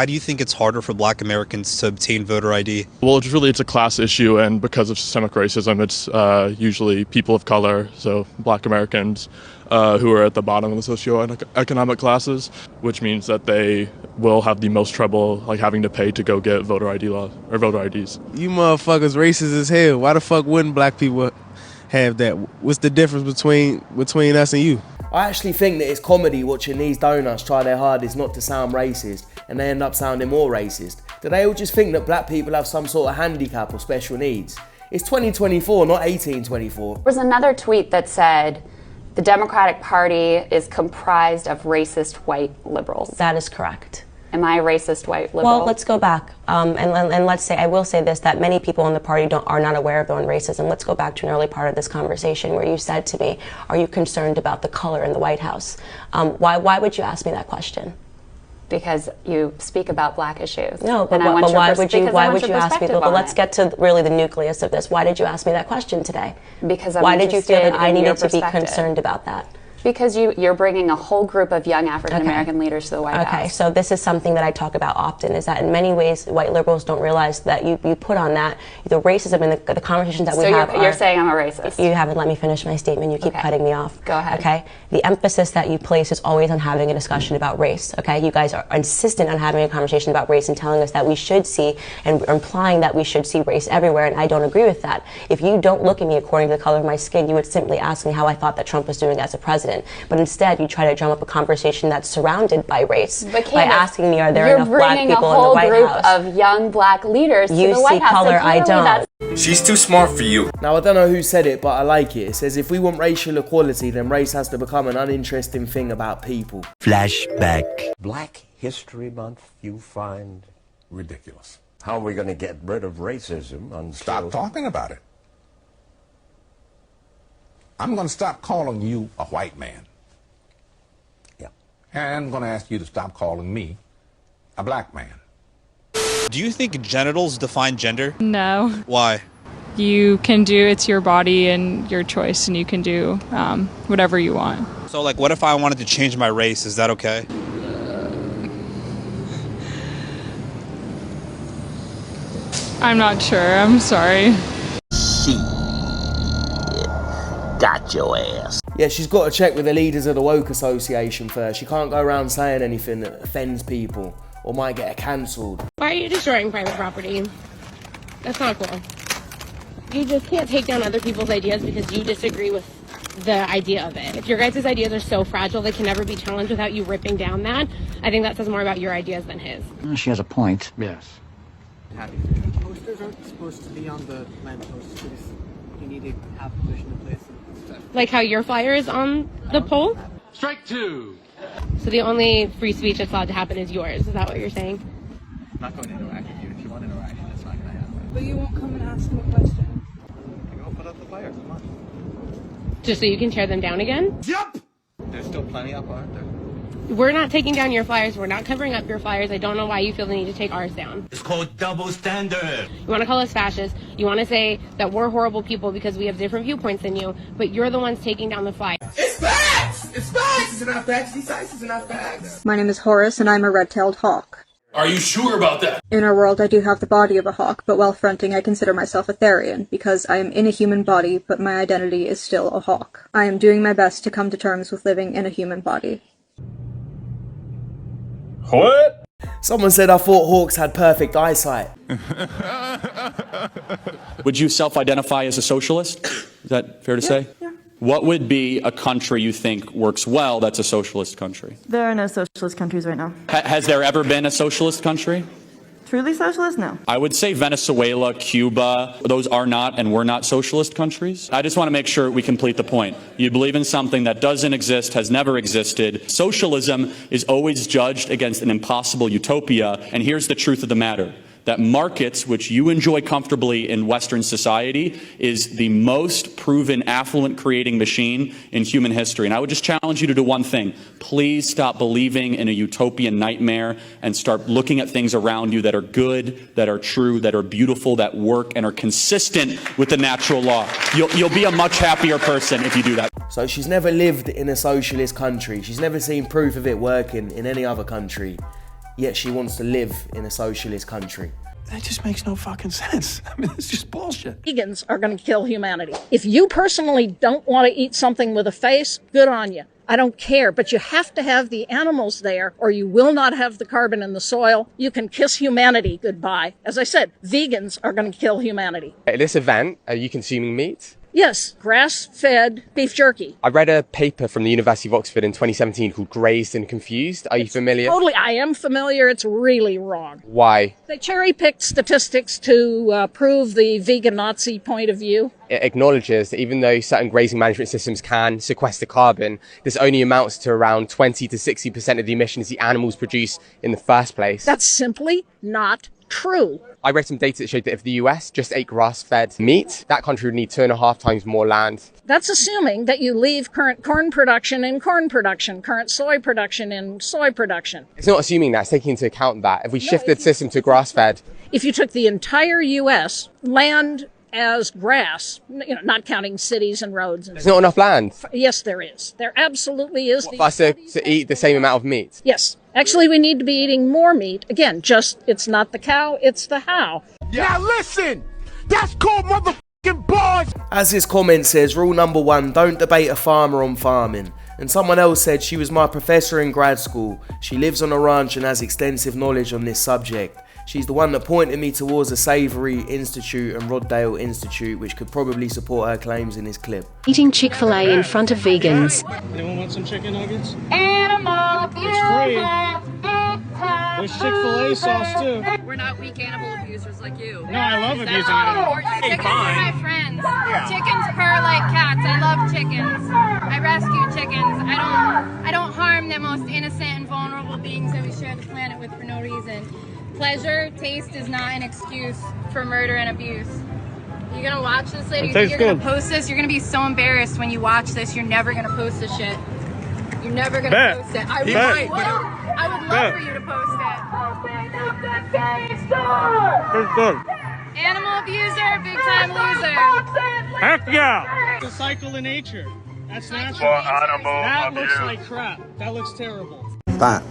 Why do you think it's harder for Black Americans to obtain voter ID? Well, it's a class issue, and because of systemic racism, it's usually people of color, so Black Americans, who are at the bottom of the socioeconomic classes, which means that they will have the most trouble, like having to pay to go get voter ID laws or voter IDs. You motherfuckers racist as hell. Why the fuck wouldn't black people have that? What's the difference between us and you? I actually think that it's comedy watching these donuts try their hardest not to sound racist, and they end up sounding more racist. Do they all just think that black people have some sort of handicap or special needs? It's 2024, not 1824. There was another tweet that said, the Democratic Party is comprised of racist white liberals. That is correct. Am I a racist white liberal? Well, let's go back and let's say, I will say this, that many people in the party are not aware of their own racism. Let's go back to an early part of this conversation where you said to me, are you concerned about the color in the White House? Why would you ask me that question? Because you speak about black issues. No, but why would you ask me? But let's get to really the nucleus of this. Why did you ask me that question today? Because I'm why did you feel that I needed to be perspective. concerned about that? Because you're bringing a whole group of young African American leaders to the White House. Okay, so this is something that I talk about often, is that in many ways white liberals don't realize that you put on that the racism and the conversations that we have. So you're saying I'm a racist? You haven't let me finish my statement. You keep cutting me off. Go ahead. Okay, the emphasis that you place is always on having a discussion about race. Okay, you guys are insistent on having a conversation about race and telling us that we should see and implying that we should see race everywhere, and I don't agree with that. If you don't look at me according to the color of my skin, you would simply ask me how I thought that Trump was doing as a president. But instead, you try to drum up a conversation that's surrounded by race by asking me, are there enough black people in the White House? You're bringing a whole group of young black leaders to the White House. You see color, I don't. She's too smart for you. Now, I don't know who said it, but I like it. It says, if we want racial equality, then race has to become an uninteresting thing about people. Flashback. Black History Month you find Ridiculous. How are we going to get rid of racism until... Stop talking about it. I'm going to stop calling you a white man. And I'm going to ask you to stop calling me a black man. Do you think genitals define gender? No. Why? You can do, it's your body and your choice, and you can do whatever you want. So, like, what if I wanted to change my race? Is that okay? I'm not sure. I'm sorry. Got your ass. Yeah, she's got to check with the leaders of the Woke Association first. She can't go around saying anything that offends people or might get her cancelled. Why are you destroying private property? That's not cool. You just can't take down other people's ideas because you disagree with the idea of it. If your guys' ideas are so fragile they can never be challenged without you ripping down that, I think that says more about your ideas than his. She has a point. Yes. Posters aren't supposed to be on the lampposts because you need to have permission to place them. Like how your flyer is on the pole? Strike two. So the only free speech that's allowed to happen is yours. Is that what you're saying? I'm not going to interact with you. If you want interaction, that's not going to happen. But you won't come and ask them a question. Go put up the flyer. Come on. Just so you can tear them down again? Yep! There's still plenty up, aren't there? We're not taking down your flyers. We're not covering up your flyers. I don't know why you feel the need to take ours down. It's called double standard. You want to call us fascists. You want to say that we're horrible people because we have different viewpoints than you, but you're the ones taking down the flag. It's facts! It's facts! It's not facts. These facts are not facts. My name is Horace, and I'm a red-tailed hawk. Are you sure about that? In our world, I do have the body of a hawk, but while fronting, I consider myself a Therian, because I am in a human body, but my identity is still a hawk. I am doing my best to come to terms with living in a human body. What? Someone said I thought hawks had perfect eyesight. Would you self-identify as a socialist? Is that fair to say? Yeah. What would be a country you think works well that's a socialist country? There are no socialist countries right now. Has there ever been a socialist country? Truly socialist? No. I would say Venezuela, Cuba, those are not and were not socialist countries. I just want to make sure we complete the point. You believe in something that doesn't exist, has never existed. Socialism is always judged against an impossible utopia, and here's the truth of the matter. That markets, which you enjoy comfortably in Western society, is the most proven affluent creating machine in human history. And I would just challenge you to do one thing. Please stop believing in a utopian nightmare and start looking at things around you that are good, that are true, that are beautiful, that work, and are consistent with the natural law. You'll be a much happier person if you do that. So she's never lived in a socialist country. She's never seen proof of it working in any other country. yet she wants to live in a socialist country. That just makes no fucking sense. I mean, it's just bullshit. Vegans are going to kill humanity. If you personally don't want to eat something with a face, good on you. I don't care, but you have to have the animals there or you will not have the carbon in the soil. You can kiss humanity goodbye. As I said, vegans are going to kill humanity. At this event, are you consuming meat? Yes, grass-fed beef jerky. I read a paper from the University of Oxford in 2017 called Grazed and Confused. Are you familiar? Totally, I am familiar. It's really wrong. Why? They cherry-picked statistics to prove the vegan Nazi point of view. It acknowledges that even though certain grazing management systems can sequester carbon, this only amounts to around 20 to 60% of the emissions the animals produce in the first place. That's simply not true. I read some data that showed that if the US just ate grass-fed meat, that country would need 2.5 times more land. That's assuming that you leave current corn production in corn production, current soy production in soy production. It's not assuming that, it's taking into account that. If we shift the system to grass-fed... If you took the entire US, land as grass, not counting cities and roads. There's not enough land. Yes, there is. There absolutely is. For us to eat the same amount of meat? Yes. Actually, we need to be eating more meat. Again, it's not the cow, it's the how. Now listen, that's called motherfucking bars. As his comment says, rule number 1, don't debate a farmer on farming. And someone else said she was my professor in grad school. She lives on a ranch and has extensive knowledge on this subject. She's the one that pointed me towards the Savoury Institute and Roddale Institute, which could probably support her claims in this clip. Eating Chick-fil-A in front of vegans. Anyone want some chicken nuggets? Animal It's free. There's Chick-fil-A sauce too. We're not weak animal abusers like you. No, I love abusing animals. Chickens are my friends. Chickens purr like cats. I love chickens. I rescue chickens. I don't harm the most innocent and vulnerable beings that we share the planet with for no reason. Pleasure, taste is not an excuse for murder and abuse. You're gonna watch this later, you're gonna post this, you're gonna be so embarrassed when you watch this, you're never gonna post this shit. You're never gonna post it. I would love for you to post it. Animal abuser, big time loser. Heck yeah! It's a cycle of nature. That's natural. That looks like crap. That looks terrible. That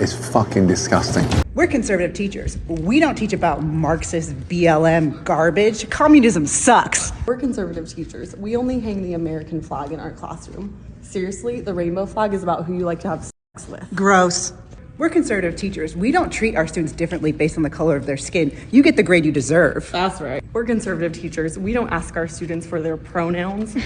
is fucking disgusting. We're conservative teachers. We don't teach about Marxist BLM garbage. Communism sucks. We're conservative teachers. We only hang the American flag in our classroom. Seriously, the rainbow flag is about who you like to have sex with. Gross. We're conservative teachers. We don't treat our students differently based on the color of their skin. You get the grade you deserve. That's right. We're conservative teachers. We don't ask our students for their pronouns.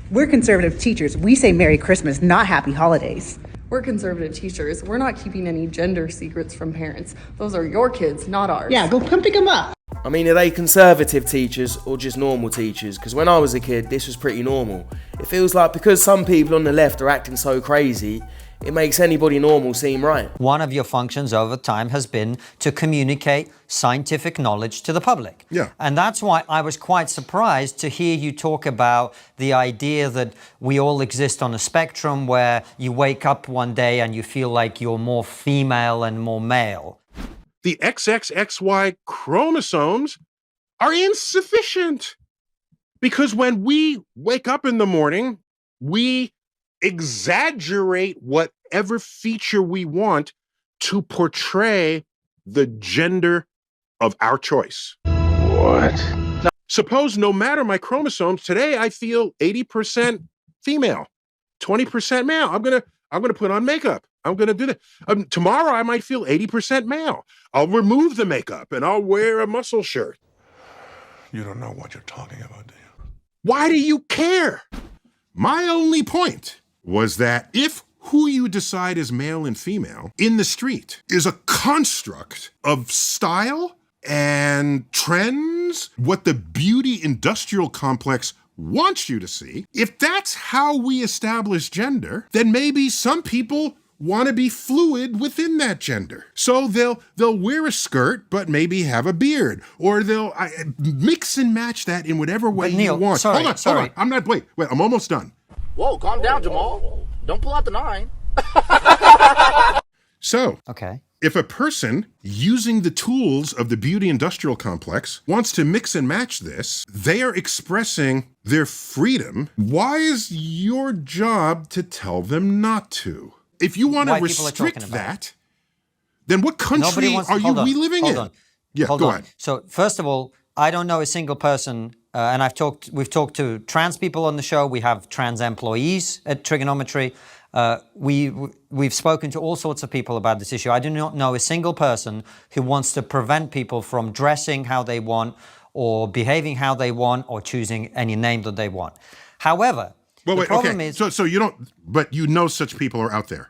We're conservative teachers. We say Merry Christmas, not Happy Holidays. We're conservative teachers. We're not keeping any gender secrets from parents. Those are your kids, not ours. Yeah, go come pick them up. I mean, are they conservative teachers or just normal teachers? Because when I was a kid, this was pretty normal. It feels like because some people on the left are acting so crazy, it makes anybody normal seem right. One of your functions over time has been to communicate scientific knowledge to the public. Yeah. And that's why I was quite surprised to hear you talk about the idea that we all exist on a spectrum where you wake up one day and you feel like you're more female and more male. The XXXY chromosomes are insufficient because when we wake up in the morning, we exaggerate whatever feature we want to portray the gender of our choice. What? Now, suppose no matter my chromosomes, today I feel 80% female, 20% male. I'm gonna put on makeup. I'm gonna do that. Tomorrow I might feel 80% male. I'll remove the makeup and I'll wear a muscle shirt. You don't know what you're talking about, do you? Why do you care? My only point was that if who you decide is male and female in the street is a construct of style and trends, what the beauty industrial complex wants you to see, if that's how we establish gender, then maybe some people want to be fluid within that gender. So they'll wear a skirt, but maybe have a beard, or they'll mix and match that in whatever way Neil, you want. sorry. Hold on. I'm not, wait, I'm almost done. Whoa, calm down, Jamal. Don't pull out the 9. So, okay. If a person using the tools of the beauty industrial complex wants to mix and match this, they are expressing their freedom. Why is your job to tell them not to? If you want to restrict that, then what country we living in? Yeah, go on. So first of all, I don't know a single person, and we've talked to trans people on the show. We have trans employees at Trigonometry. We've spoken to all sorts of people about this issue. I do not know a single person who wants to prevent people from dressing how they want, or behaving how they want, or choosing any name that they want. However, the problem is... So you don't... But you know such people are out there.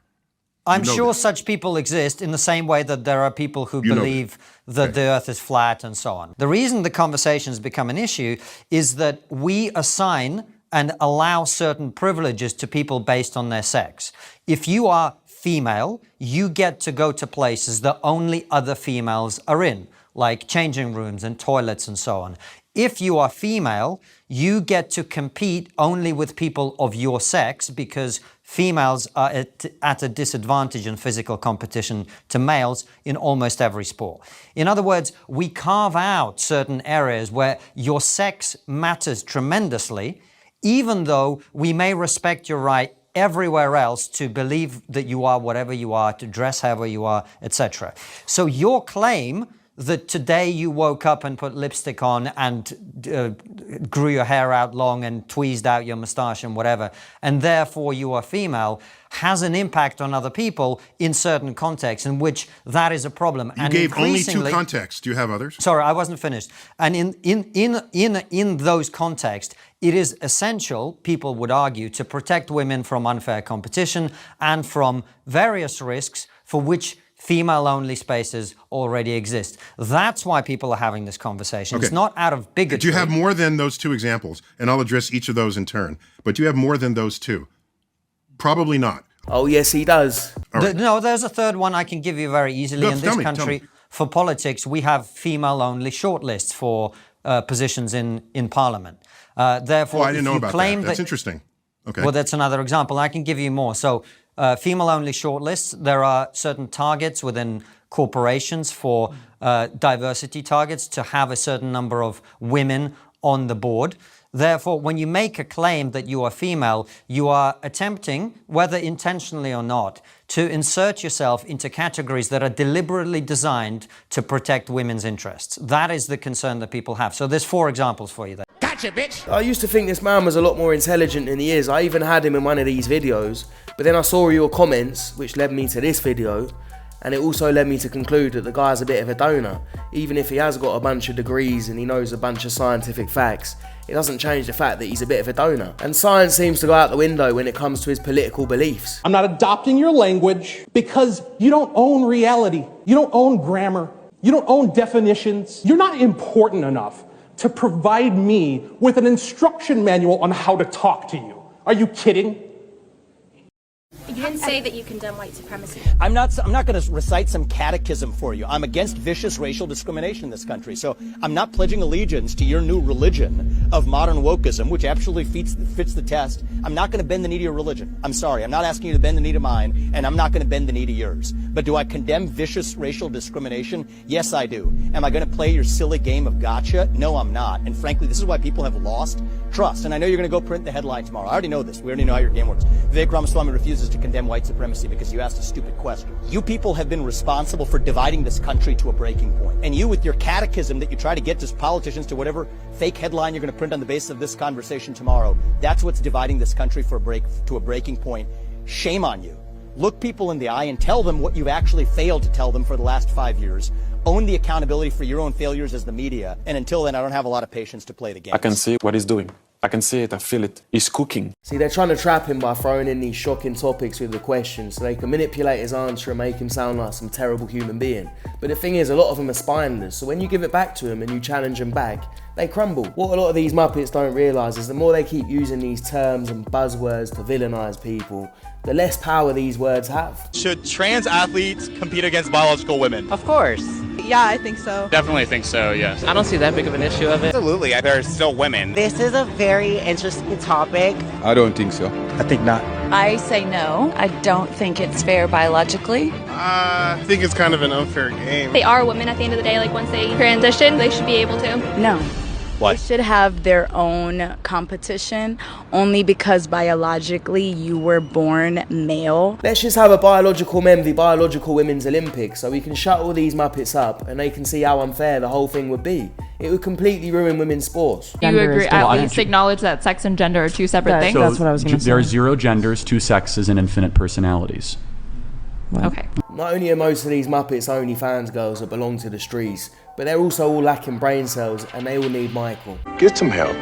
I'm sure such people exist in the same way that there are people who believe that the earth is flat and so on. The reason the conversations become an issue is that we assign and allow certain privileges to people based on their sex. If you are female, you get to go to places that only other females are in, like changing rooms and toilets and so on. If you are female, you get to compete only with people of your sex, because females are at a disadvantage in physical competition to males in almost every sport. In other words, we carve out certain areas where your sex matters tremendously, even though we may respect your right everywhere else to believe that you are whatever you are, to dress however you are, etc. So your claim that today you woke up and put lipstick on and grew your hair out long and tweezed out your mustache and whatever, and therefore you are female, has an impact on other people in certain contexts in which that is a problem. You gave only 2 contexts. Do you have others? Sorry, I wasn't finished. And in those contexts, it is essential, people would argue, to protect women from unfair competition and from various risks for which female-only spaces already exist. That's why people are having this conversation. Okay. It's not out of bigotry. Do you have more than those 2 examples? And I'll address each of those in turn. But do you have more than those 2? Probably not. Oh, yes, he does. Right. No, there's a third one I can give you very easily. In this country, for politics, we have female-only shortlists for positions in Parliament. Therefore, I didn't know about that. That's interesting. Okay. Well, that's another example. I can give you more. So, female-only shortlists, there are certain targets within corporations for diversity targets to have a certain number of women on the board. Therefore, when you make a claim that you are female, you are attempting, whether intentionally or not, to insert yourself into categories that are deliberately designed to protect women's interests. That is the concern that people have. So there's 4 examples for you there. Gotcha, bitch! I used to think this man was a lot more intelligent than he is. I even had him in one of these videos, but then I saw your comments, which led me to this video, and it also led me to conclude that the guy's a bit of a donor. Even if he has got a bunch of degrees and he knows a bunch of scientific facts, it doesn't change the fact that he's a bit of a donor. And science seems to go out the window when it comes to his political beliefs. I'm not adopting your language because you don't own reality. You don't own grammar. You don't own definitions. You're not important enough to provide me with an instruction manual on how to talk to you. Are you kidding? You didn't say that you condemn white supremacy. I'm not going to recite some catechism for you. I'm against vicious racial discrimination in this country. So I'm not pledging allegiance to your new religion of modern wokeism, which actually fits the test. I'm not going to bend the knee to your religion. I'm sorry. I'm not asking you to bend the knee to mine, and I'm not going to bend the knee to yours. But do I condemn vicious racial discrimination? Yes, I do. Am I going to play your silly game of gotcha? No, I'm not. And frankly, this is why people have lost trust. And I know you're going to go print the headline tomorrow. I already know this. We already know how your game works. Vivek Ramaswamy refuses to condemn white supremacy because you asked a stupid question. You people have been responsible for dividing this country to a breaking point. And you, with your catechism that you try to get to politicians to whatever fake headline you're going to print on the basis of this conversation tomorrow, that's what's dividing this country to a breaking point. Shame on you. Look people in the eye and tell them what you've actually failed to tell them for the last 5 years. Own the accountability for your own failures as the media. And until then, I don't have a lot of patience to play the game. I can see what he's doing. I can see it, I feel it. He's cooking. See, they're trying to trap him by throwing in these shocking topics with the questions so they can manipulate his answer and make him sound like some terrible human being. But the thing is, a lot of them are spineless, so when you give it back to them and you challenge them back, they crumble. What a lot of these Muppets don't realise is the more they keep using these terms and buzzwords to villainise people, the less power these words have. Should trans athletes compete against biological women? Of course. Yeah, I think so. Definitely think so, yes. I don't see that big of an issue of it. Absolutely, they're still women. This is a very interesting topic. I don't think so. I think not. I say no. I don't think it's fair biologically. I think it's kind of an unfair game. They are women at the end of the day. Like once they transition, they should be able to. No. What? They should have their own competition only because biologically you were born male. Let's just have a biological men v biological women's Olympics so we can shut all these muppets up and they can see how unfair the whole thing would be. It would completely ruin women's sports. Do you agree, at least acknowledge that sex and gender are two separate things? That's what I was going to say. There are 0 genders, 2 sexes, and infinite personalities. Okay. Not only are most of these Muppets OnlyFans girls that belong to the streets, but they're also all lacking brain cells and they all need Michael. Get some help.